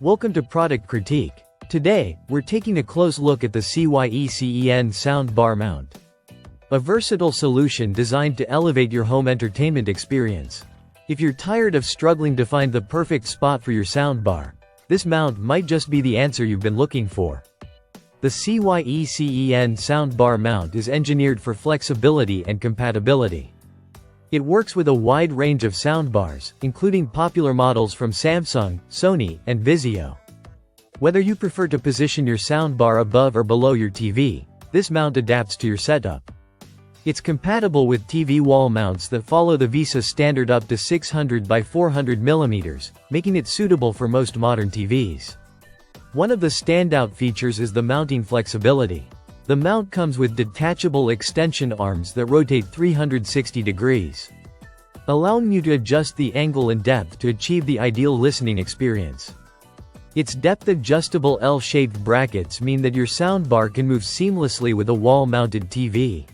Welcome to Product Critique. Today, we're taking a close look at the YECEN soundbar mount. A versatile solution designed to elevate your home entertainment experience. If you're tired of struggling to find the perfect spot for your soundbar, this mount might just be the answer you've been looking for. The YECEN soundbar mount is engineered for flexibility and compatibility. It works with a wide range of soundbars, including popular models from Samsung, Sony, and Vizio. Whether you prefer to position your soundbar above or below your TV, this mount adapts to your setup. It's compatible with TV wall mounts that follow the YECEN standard up to 600 by 400 mm, making it suitable for most modern TVs. One of the standout features is the mounting flexibility. The mount comes with detachable extension arms that rotate 360 degrees, allowing you to adjust the angle and depth to achieve the ideal listening experience. Its depth-adjustable L-shaped brackets mean that your soundbar can move seamlessly with a wall-mounted TV,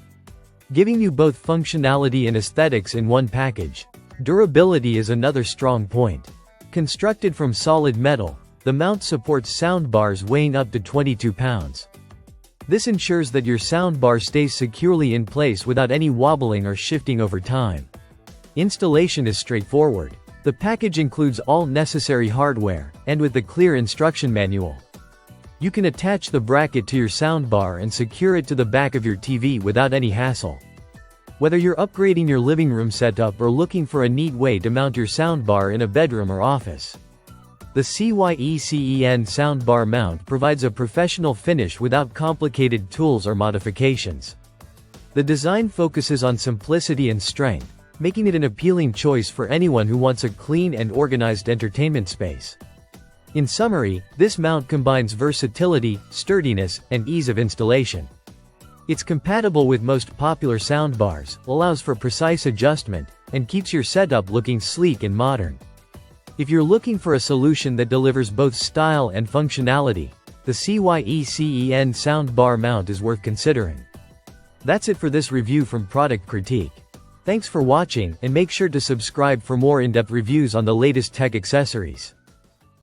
giving you both functionality and aesthetics in one package. Durability is another strong point. Constructed from solid metal, the mount supports soundbars weighing up to 22 pounds. This ensures that your soundbar stays securely in place without any wobbling or shifting over time. Installation is straightforward. The package includes all necessary hardware, and with the clear instruction manual, you can attach the bracket to your soundbar and secure it to the back of your TV without any hassle. Whether you're upgrading your living room setup or looking for a neat way to mount your soundbar in a bedroom or office, the YECEN soundbar mount provides a professional finish without complicated tools or modifications. The design focuses on simplicity and strength, making it an appealing choice for anyone who wants a clean and organized entertainment space. In summary, this mount combines versatility, sturdiness, and ease of installation. It's compatible with most popular soundbars, allows for precise adjustment, and keeps your setup looking sleek and modern. If you're looking for a solution that delivers both style and functionality, the YECEN soundbar mount is worth considering. That's it for this review from Product Critique. Thanks for watching, and make sure to subscribe for more in-depth reviews on the latest tech accessories.